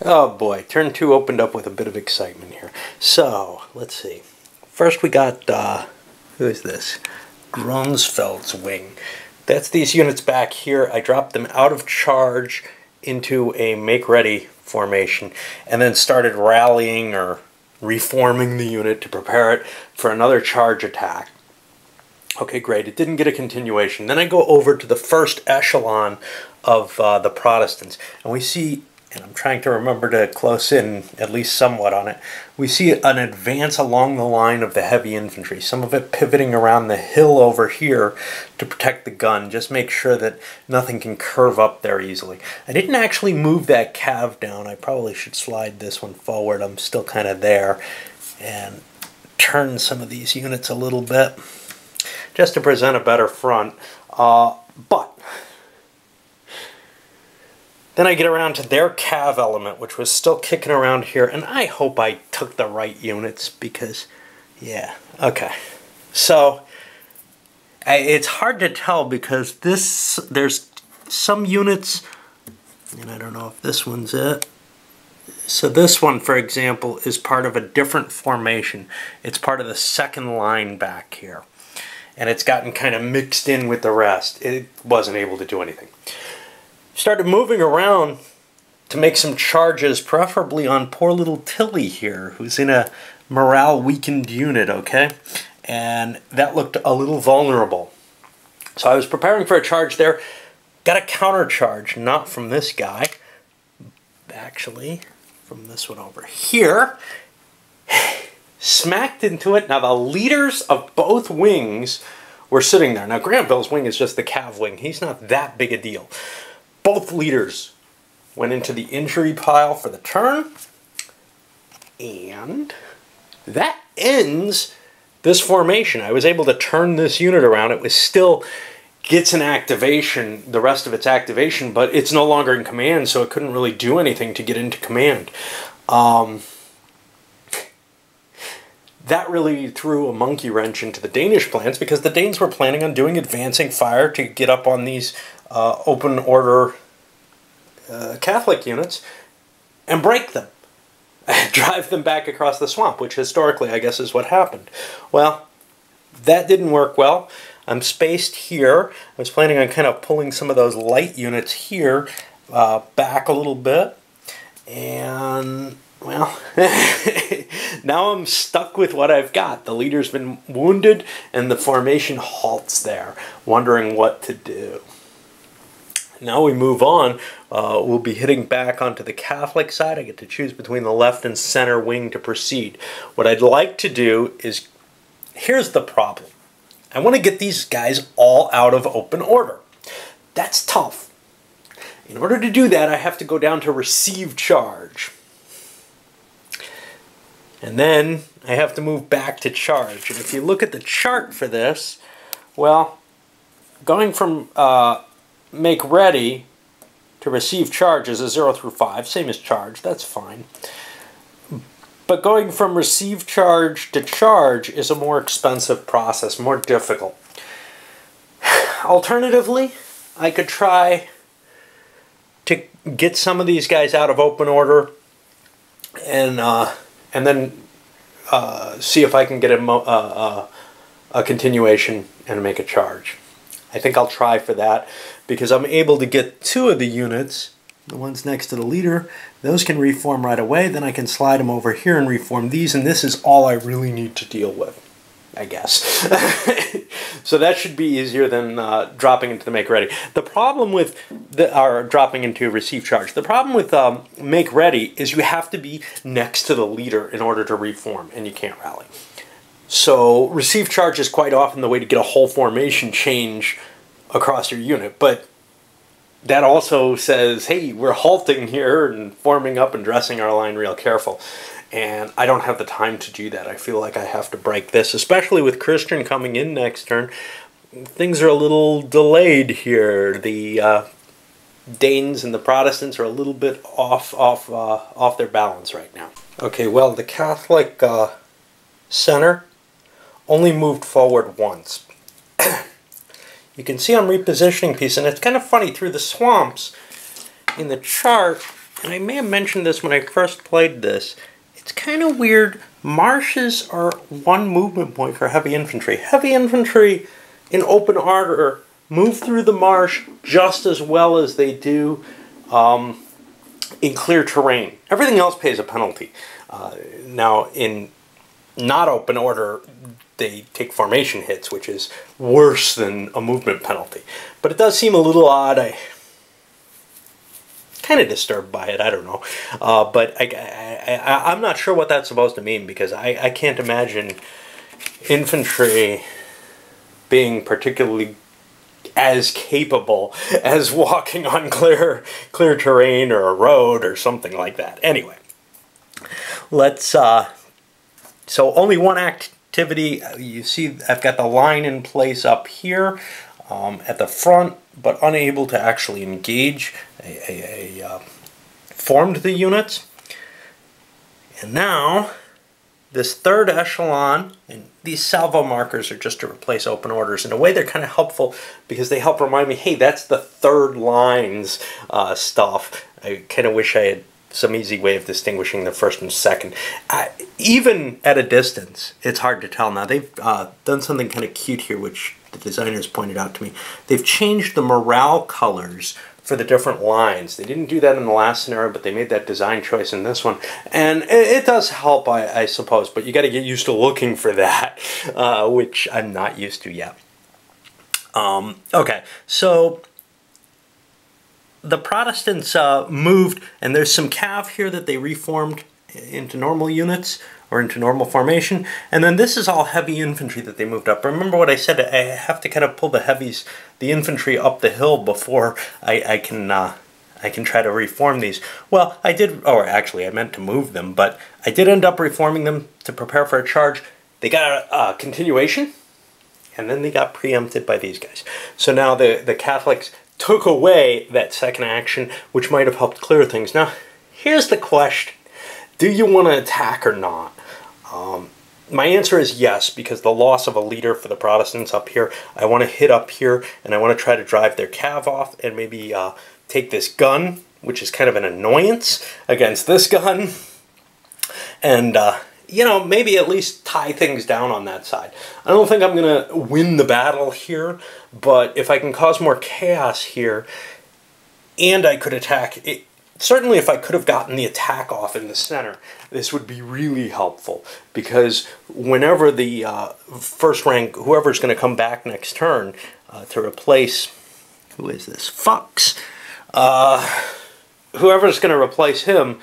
Oh boy, turn 2 opened up with a bit of excitement here. So, let's see. First we got, who is this? Grunsfeld's wing. That's these units back here. I dropped them out of charge into a make-ready formation and then started rallying or reforming the unit to prepare it for another charge attack. Okay, great. It didn't get a continuation. Then I go over to the first echelon of the Protestants, and we see, and I'm trying to remember to close in at least somewhat on it, we see an advance along the line of the heavy infantry, some of it pivoting around the hill over here to protect the gun. Just make sure that nothing can curve up there easily. I didn't actually move that cav down. I probably should slide this one forward. I'm still kind of there, and turn some of these units a little bit just to present a better front. But then I get around to their cav element, which was still kicking around here, and I hope I took the right units because, yeah, okay. So, it's hard to tell because there's some units, and I don't know if this one's it. So this one, for example, is part of a different formation. It's part of the second line back here. And it's gotten kind of mixed in with the rest. It wasn't able to do anything. Started moving around to make some charges, preferably on poor little Tilly here, who's in a morale weakened unit, okay? And that looked a little vulnerable. So I was preparing for a charge there, got a counter charge, not from this guy, actually from this one over here. Smacked into it. Now the leaders of both wings were sitting there. Now Granville's wing is just the cav wing. He's not that big a deal. Both leaders went into the injury pile for the turn. And that ends this formation. I was able to turn this unit around. It was still gets an activation, the rest of its activation, but it's no longer in command, so it couldn't really do anything to get into command. That really threw a monkey wrench into the Danish plans because the Danes were planning on doing advancing fire to get up on these open order Catholic units and break them. Drive them back across the swamp, which historically I guess is what happened. Well, that didn't work well. I'm spaced here. I was planning on kind of pulling some of those light units here back a little bit. And, well, now I'm stuck with what I've got. The leader's been wounded and the formation halts there, wondering what to do. Now we move on. We'll be hitting back onto the Catholic side. I get to choose between the left and center wing to proceed. What I'd like to do is, here's the problem. I want to get these guys all out of open order. That's tough. In order to do that, I have to go down to receive charge. And then I have to move back to charge. And if you look at the chart for this, well, going from make ready to receive charge is a 0 through 5, same as charge, that's fine. But going from receive charge to charge is a more expensive process, more difficult. Alternatively, I could try to get some of these guys out of open order and then see if I can get a continuation and make a charge. I think I'll try for that because I'm able to get 2 of the units, the ones next to the leader, those can reform right away. Then I can slide them over here and reform these, and this is all I really need to deal with, I guess. So that should be easier than dropping into the make ready. The problem with dropping into receive charge, the problem with make ready is you have to be next to the leader in order to reform, and you can't rally. So receive charge is quite often the way to get a whole formation change across your unit, but that also says, hey, we're halting here and forming up and dressing our line real careful. And I don't have the time to do that. I feel like I have to break this, especially with Christian coming in next turn. Things are a little delayed here. The Danes and the Protestants are a little bit off their balance right now. Okay, well, the Catholic center only moved forward once. You can see I'm repositioning piece, and it's kind of funny, through the swamps in the chart, and I may have mentioned this when I first played this, it's kind of weird. Marshes are one movement point for heavy infantry. Heavy infantry in open order move through the marsh just as well as they do in clear terrain. Everything else pays a penalty. Now, in not open order, they take formation hits, which is worse than a movement penalty. But it does seem a little odd. I'm kind of disturbed by it. I don't know. But I'm not sure what that's supposed to mean, because I can't imagine infantry being particularly as capable as walking on clear terrain or a road or something like that. Anyway, let's so only one activity. You see I've got the line in place up here at the front, but unable to actually engage formed the units. And now this third echelon, and these salvo markers are just to replace open orders. In a way, they're kind of helpful because they help remind me, hey, that's the third line's stuff. I kind of wish I had some easy way of distinguishing the first and second. Even at a distance, it's hard to tell. Now, they've done something kind of cute here, which the designers pointed out to me. They've changed the morale colors for the different lines. They didn't do that in the last scenario, but they made that design choice in this one. And it does help, I suppose, but you got to get used to looking for that, which I'm not used to yet. Okay, so the Protestants moved, and there's some cav here that they reformed into normal units, or into normal formation, and then this is all heavy infantry that they moved up. Remember what I said, I have to kind of pull the heavies, the infantry up the hill before I can try to reform these. Well, I did, or actually I meant to move them, but I did end up reforming them to prepare for a charge. They got a continuation, and then they got preempted by these guys. So now the Catholics took away that second action, which might have helped clear things. Now, here's the question. Do you want to attack or not? My answer is yes, because the loss of a leader for the Protestants up here, I want to hit up here, and I want to try to drive their cav off, and maybe take this gun, which is kind of an annoyance, against this gun, and you know, maybe at least tie things down on that side. I don't think I'm going to win the battle here, but if I can cause more chaos here, and I could attack it, certainly if I could have gotten the attack off in the center, this would be really helpful, because whenever the first rank, whoever's going to come back next turn to replace, who is this, Fox, whoever's going to replace him,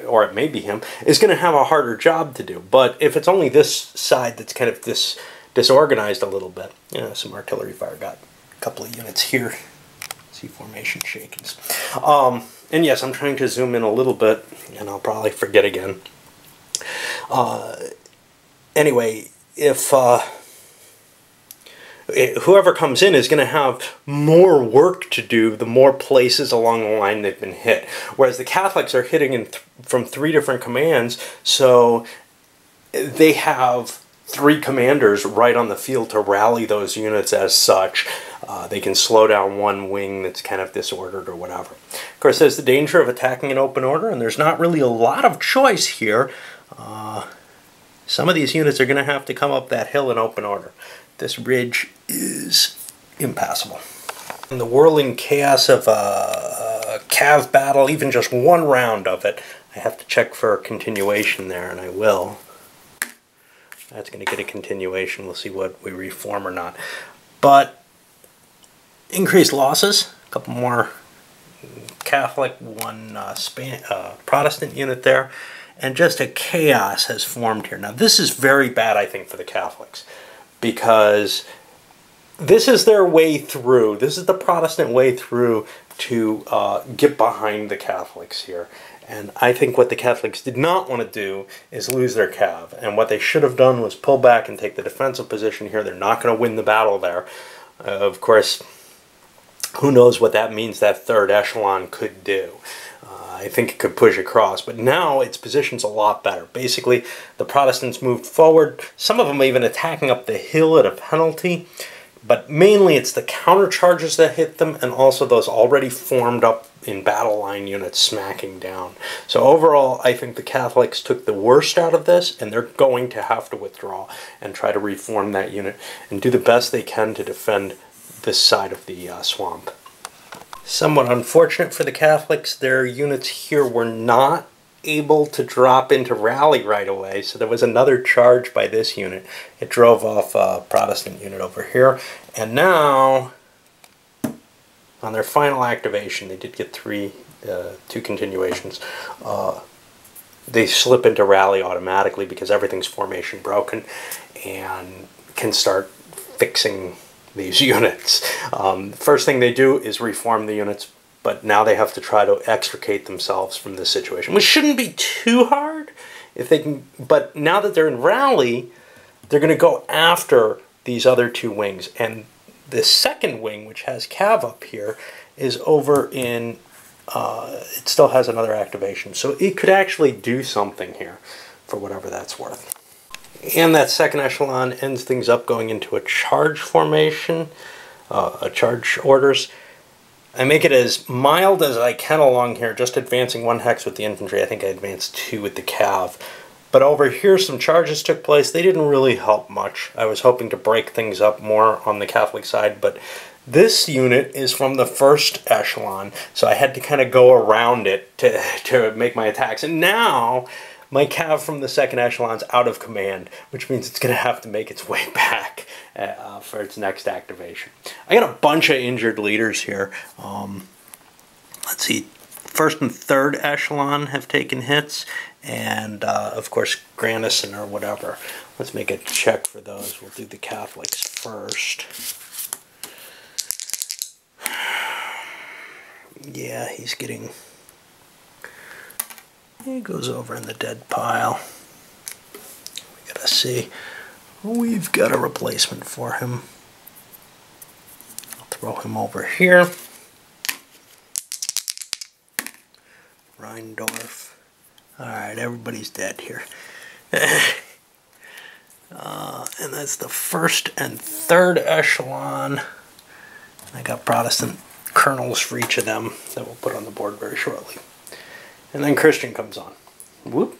or it may be him, is going to have a harder job to do. But if it's only this side that's kind of disorganized a little bit, you know, some artillery fire, got a couple of units here, see formation shakings. And yes, I'm trying to zoom in a little bit, and I'll probably forget again. Anyway, if whoever comes in is going to have more work to do the more places along the line they've been hit. Whereas the Catholics are hitting from 3 different commands, so they have 3 commanders right on the field to rally those units as such. They can slow down one wing that's kind of disordered or whatever. Of course, there's the danger of attacking in open order, and there's not really a lot of choice here. Some of these units are going to have to come up that hill in open order. This ridge is impassable. In the whirling chaos of a cav battle, even just one round of it, I have to check for a continuation there, and I will. That's going to get a continuation. We'll see what we reform or not. But increased losses, a couple more Catholic, one Protestant unit there, and just a chaos has formed here. Now this is very bad, I think, for the Catholics, because this is their way through. This is the Protestant way through to get behind the Catholics here. And I think what the Catholics did not want to do is lose their cav. And what they should have done was pull back and take the defensive position here. They're not going to win the battle there. Of course, who knows what that means that third echelon could do. I think it could push across. But now its position's a lot better. Basically, the Protestants moved forward. Some of them even attacking up the hill at a penalty. But mainly it's the counter charges that hit them, and also those already formed up in battle line units smacking down. So overall, I think the Catholics took the worst out of this, and they're going to have to withdraw and try to reform that unit and do the best they can to defend this side of the swamp. Somewhat unfortunate for the Catholics, their units here were not able to drop into rally right away, so there was another charge by this unit. It drove off a Protestant unit over here, and now on their final activation, they did get two continuations. They slip into rally automatically because everything's formation broken and can start fixing these units. First thing they do is reform the units, but now they have to try to extricate themselves from this situation, which shouldn't be too hard if they can. But now that they're in rally, they're going to go after these other two wings, and the second wing, which has Cav up here, is over in, it still has another activation. So it could actually do something here for whatever that's worth. And that second echelon ends things up going into a charge formation, a charge orders. I make it as mild as I can along here, just advancing 1 hex with the infantry. I think I advanced 2 with the Cav. But over here, some charges took place. They didn't really help much. I was hoping to break things up more on the Catholic side, but this unit is from the first echelon, so I had to kind of go around it to make my attacks. And now my Cav from the second echelon's out of command, which means it's going to have to make its way back for its next activation. I got a bunch of injured leaders here. Let's see. First and third echelon have taken hits, and of course Grandison or whatever. Let's make a check for those. We'll do the Catholics first. Yeah, he's getting... He goes over in the dead pile. We gotta see. We've got a replacement for him. I'll throw him over here. Rheindorf. Alright, everybody's dead here. And that's the first and third echelon. I got Protestant colonels for each of them that we'll put on the board very shortly. And then Christian comes on. Whoop.